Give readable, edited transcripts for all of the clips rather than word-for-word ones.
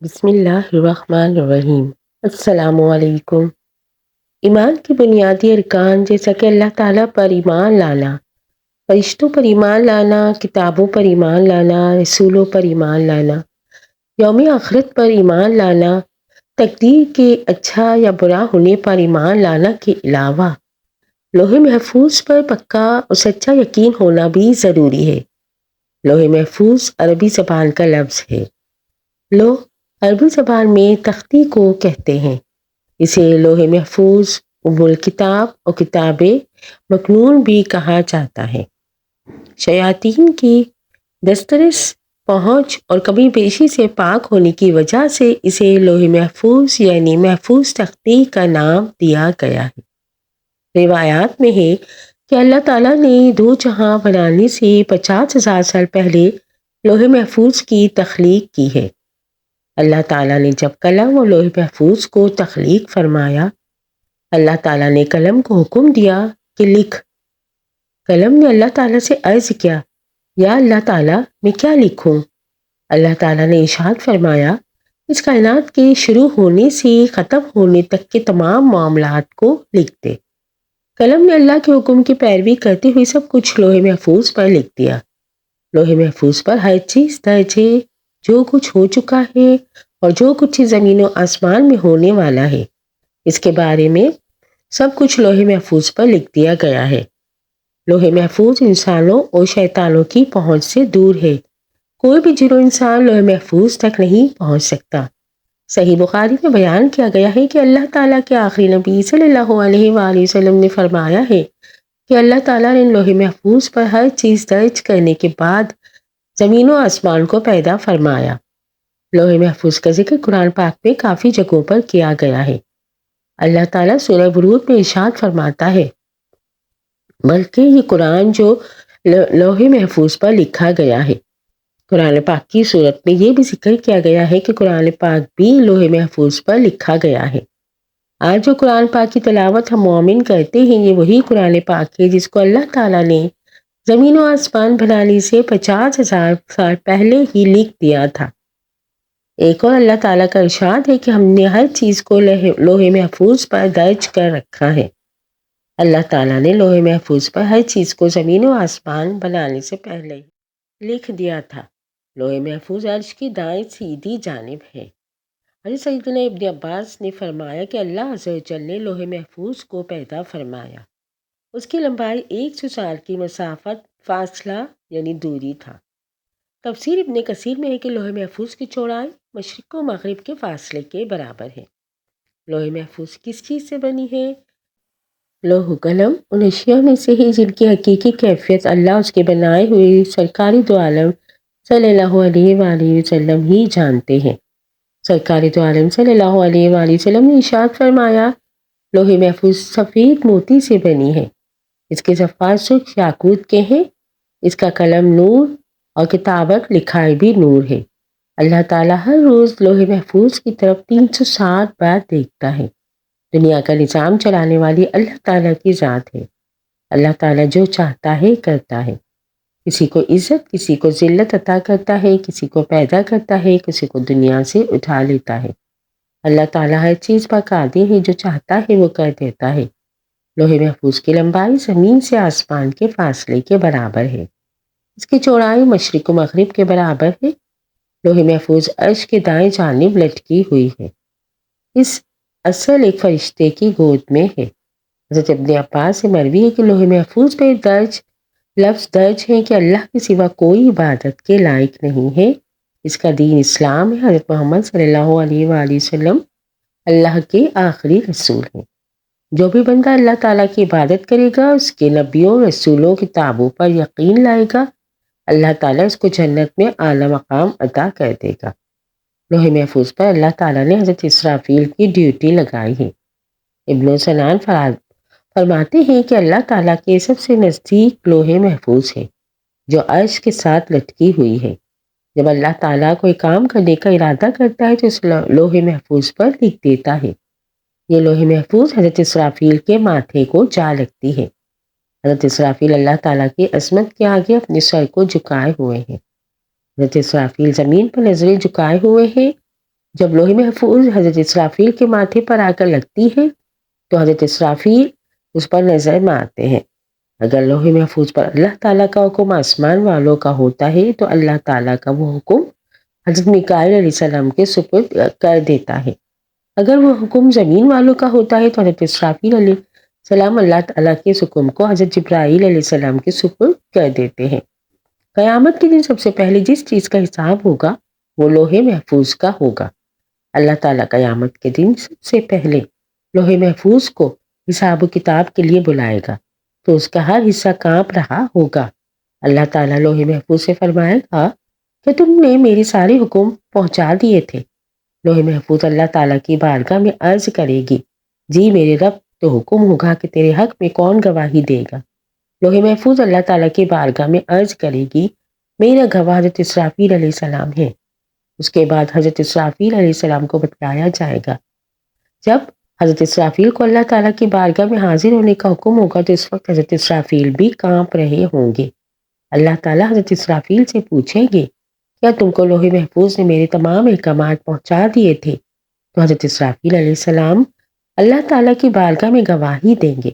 بسم اللہ الرحمن الرحیم۔ السلام علیکم۔ ایمان کی بنیادی ارکان جیسا کہ اللہ تعالیٰ پر ایمان لانا، فرشتوں پر ایمان لانا، کتابوں پر ایمان لانا، رسولوں پر ایمان لانا، یوم آخرت پر ایمان لانا، تقدیر کے اچھا یا برا ہونے پر ایمان لانا کے علاوہ لوح محفوظ پر پکا اور سچا یقین ہونا بھی ضروری ہے۔ لوح محفوظ عربی زبان کا لفظ ہے۔ لوح عربی زبان میں تختی کو کہتے ہیں۔ اسے لوح محفوظ، ام الکتاب اور کتاب مکنون بھی کہا جاتا ہے۔ شیاطین کی دسترس، پہنچ اور کمی بیشی سے پاک ہونے کی وجہ سے اسے لوح محفوظ یعنی محفوظ تختی کا نام دیا گیا ہے۔ روایات میں ہے کہ اللہ تعالیٰ نے دو جہاں بنانے سے 50,000 سال پہلے لوح محفوظ کی تخلیق کی ہے۔ اللہ تعالیٰ نے جب قلم اور لوح محفوظ کو تخلیق فرمایا، اللہ تعالیٰ نے قلم کو حکم دیا کہ لکھ۔ قلم نے اللہ تعالیٰ سے عرض کیا، یا اللہ تعالیٰ میں کیا لکھوں؟ اللہ تعالیٰ نے ارشاد فرمایا، اس کائنات کے شروع ہونے سے ختم ہونے تک کے تمام معاملات کو لکھ دے۔ قلم نے اللہ کے حکم کی پیروی کرتے ہوئے سب کچھ لوح محفوظ پر لکھ دیا۔ لوح محفوظ پر ہر چیز درج ہے، جو کچھ ہو چکا ہے اور جو کچھ زمین و آسمان میں ہونے والا ہے، اس کے بارے میں سب کچھ لوح محفوظ پر لکھ دیا گیا ہے۔ لوح محفوظ انسانوں اور شیطانوں کی پہنچ سے دور ہے۔ کوئی بھی جنو انسان لوح محفوظ تک نہیں پہنچ سکتا۔ صحیح بخاری میں بیان کیا گیا ہے کہ اللہ تعالیٰ کے آخری نبی صلی اللہ علیہ وآلہ وسلم نے فرمایا ہے کہ اللہ تعالیٰ نے لوح محفوظ پر ہر چیز درج کرنے کے بعد زمین و آسمان کو پیدا فرمایا۔ لوح محفوظ کا ذکر قرآن پاک میں کافی جگہوں پر کیا گیا ہے۔ اللہ تعالیٰ سورہ برود میں ارشاد فرماتا ہے، بلکہ یہ قرآن جو لوح محفوظ پر لکھا گیا ہے۔ قرآن پاک کی صورت میں یہ بھی ذکر کیا گیا ہے کہ قرآن پاک بھی لوح محفوظ پر لکھا گیا ہے۔ آج جو قرآن پاک کی تلاوت ہم مومن کرتے ہیں، یہ وہی قرآن پاک ہے جس کو اللہ تعالیٰ نے زمین و آسمان بنانے سے 50,000 سال پہلے ہی لکھ دیا تھا۔ ایک اور اللہ تعالیٰ کا ارشاد ہے کہ ہم نے ہر چیز کو لوح محفوظ پر درج کر رکھا ہے۔ اللہ تعالیٰ نے لوح محفوظ پر ہر چیز کو زمین و آسمان بنانے سے پہلے لکھ دیا تھا۔ لوح محفوظ عرش کی دائیں سیدھی جانب ہے۔ حضرت سیدنا ابن عباس نے فرمایا کہ اللہ عز و جل نے لوح محفوظ کو پیدا فرمایا۔ اس کی لمبائی 100 سال کی مسافت فاصلہ یعنی دوری تھا۔ تفسیر ابن کثیر میں ہے کہ لوح محفوظ کی چوڑائی مشرق و مغرب کے فاصلے کے برابر ہے۔ لوح محفوظ کس چیز سے بنی ہے؟ لوح و قلم ان اشیاء میں سے ہے جن کی حقیقی کیفیت اللہ اس کے بنائے ہوئے سرکار دو عالم صلی اللہ علیہ وآلہ وسلم ہی جانتے ہیں۔ سرکار دو عالم صلی اللہ علیہ وآلہ وسلم نے ارشاد فرمایا، لوح محفوظ سفید موتی سے بنی ہے، اس کے صفحات سرخ یاقوت کے ہیں، اس کا قلم نور اور کتابت لکھائی بھی نور ہے۔ اللہ تعالیٰ ہر روز لوح محفوظ کی طرف 360 بار دیکھتا ہے۔ دنیا کا نظام چلانے والی اللہ تعالیٰ کی ذات ہے۔ اللہ تعالیٰ جو چاہتا ہے کرتا ہے۔ کسی کو عزت، کسی کو ذلت عطا کرتا ہے، کسی کو پیدا کرتا ہے، کسی کو دنیا سے اٹھا لیتا ہے۔ اللہ تعالیٰ ہر چیز پر قادر ہے، جو چاہتا ہے وہ کر دیتا ہے۔ لوح محفوظ کی لمبائی زمین سے آسمان کے فاصلے کے برابر ہے۔ اس کی چوڑائی مشرق و مغرب کے برابر ہے۔ لوح محفوظ عرش کے دائیں جانب لٹکی ہوئی ہے۔ اس اصل ایک فرشتے کی گود میں ہے۔ حضرت ابن عباس سے مروی ہے کہ لوح محفوظ پہ لفظ درج ہے کہ اللہ کے سوا کوئی عبادت کے لائق نہیں ہے۔ اس کا دین اسلام ہے۔ حضرت محمد صلی اللہ علیہ وآلہ وسلم اللہ کے آخری رسول ہیں۔ جو بھی بندہ اللہ تعالیٰ کی عبادت کرے گا، اس کے نبیوں، رسولوں، کتابوں پر یقین لائے گا، اللہ تعالیٰ اس کو جنت میں اعلیٰ مقام عطا کر دے گا۔ لوح محفوظ پر اللہ تعالیٰ نے حضرت اسرافیل کی ڈیوٹی لگائی ہے۔ ابن سنان فرماتے ہیں کہ اللہ تعالیٰ کے سب سے نزدیک لوح محفوظ ہے، جو عرش کے ساتھ لٹکی ہوئی ہے۔ جب اللہ تعالیٰ کوئی کام کرنے کا ارادہ کرتا ہے تو اس لوح محفوظ پر لکھ دیتا ہے۔ یہ لوح محفوظ حضرت اسرافیل کے ماتھے کو جا لگتی ہے۔ حضرت اسرافیل اللہ تعالیٰ کی عظمت کے آگے اپنے سر کو جھکائے ہوئے ہیں۔ حضرت اسرافیل زمین پر نظریں جھکائے ہوئے ہیں جب لوح محفوظ حضرت اسرافیل کے ماتھے پر آ کر لگتی ہے تو حضرت اسرافیل اس پر نظر مارتے ہیں۔ اگر لوح محفوظ پر اللہ تعالیٰ کا حکم آسمان والوں کا ہوتا ہے تو اللہ تعالیٰ کا وہ حکم حضرت میکائیل علیہ السلام کے سپرد کر دیتا ہے۔ اگر وہ حکم زمین والوں کا ہوتا ہے تو حضرت اسرافیل علیہ السلام اللہ تعالیٰ کے اس حکم کو حضرت جبرائیل علیہ السلام کے سپرد کر دیتے ہیں۔ قیامت کے دن سب سے پہلے جس چیز کا حساب ہوگا وہ لوح محفوظ کا ہوگا۔ اللہ تعالیٰ قیامت کے دن سب سے پہلے لوح محفوظ کو حساب و کتاب کے لیے بلائے گا تو اس کا ہر حصہ کانپ رہا ہوگا۔ اللہ تعالیٰ لوح محفوظ سے فرمائے گا کہ تم نے میرے سارے حکم پہنچا دیے تھے۔ لوح محفوظ اللہ تعالیٰ کی بارگاہ میں عرض کرے گی، جی میرے رب، تو حکم ہوگا کہ تیرے حق میں کون گواہی دے گا؟ لوح محفوظ اللہ تعالیٰ کی بارگاہ میں عرض کرے گی، میرا گواہ حضرت اسرافیل علیہ السلام ہے۔ اس کے بعد حضرت اسرافیل علیہ السلام کو بتلایا جائے گا۔ جب حضرت اسرافیل کو اللہ تعالیٰ کی بارگاہ میں حاضر ہونے کا حکم ہوگا تو اس وقت حضرت اسرافیل بھی کانپ رہے ہوں گے۔ اللہ تعالیٰ حضرت اسرافیل سے پوچھیں گے، کیا تم کو لوح محفوظ نے میرے تمام احکامات پہنچا دیے تھے؟ تو حضرت اسرافیل علیہ السلام اللہ تعالیٰ کی بارگاہ میں گواہی دیں گے،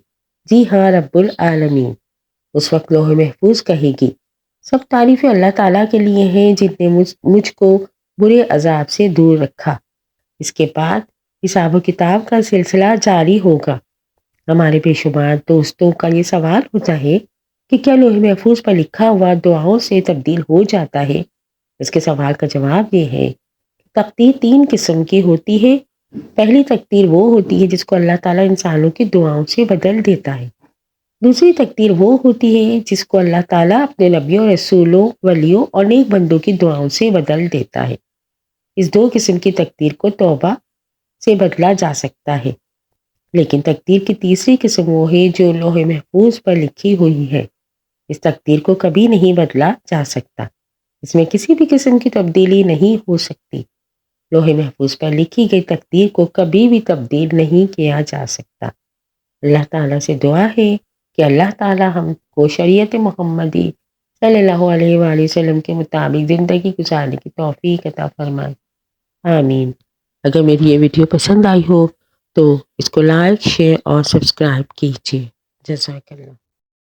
جی ہاں رب العالمین۔ اس وقت لوح محفوظ کہے گی، سب تعریفیں اللہ تعالیٰ کے لیے ہیں جن نے مجھ کو برے عذاب سے دور رکھا۔ اس کے بعد حساب و کتاب کا سلسلہ جاری ہوگا۔ ہمارے بے شمار دوستوں کا یہ سوال ہوتا ہے کہ کیا لوح محفوظ پر لکھا ہوا دعاؤں سے تبدیل ہو جاتا ہے؟ اس کے سوال کا جواب یہ ہے کہ تقدیر 3 قسم کی ہوتی ہے۔ پہلی تقدیر وہ ہوتی ہے جس کو اللہ تعالیٰ انسانوں کی دعاؤں سے بدل دیتا ہے۔ دوسری تقدیر وہ ہوتی ہے جس کو اللہ تعالیٰ اپنے نبیوں، رسولوں، ولیوں اور نیک بندوں کی دعاؤں سے بدل دیتا ہے۔ اس 2 قسم کی تقدیر کو توبہ سے بدلا جا سکتا ہے، لیکن تقدیر کی تیسری قسم وہ ہے جو لوح محفوظ پر لکھی ہوئی ہے۔ اس تقدیر کو کبھی نہیں بدلا جا سکتا، اس میں کسی بھی قسم کی تبدیلی نہیں ہو سکتی۔ لوح محفوظ پر لکھی گئی تقدیر کو کبھی بھی تبدیل نہیں کیا جا سکتا۔ اللہ تعالیٰ سے دعا ہے کہ اللہ تعالیٰ ہم کو شریعت محمدی صلی اللہ علیہ وآلہ وسلم کے مطابق زندگی گزارنے کی توفیق عطا فرمائے، آمین۔ اگر میری یہ ویڈیو پسند آئی ہو تو اس کو لائک، شیئر اور سبسکرائب کیجیے۔ جزاک اللہ۔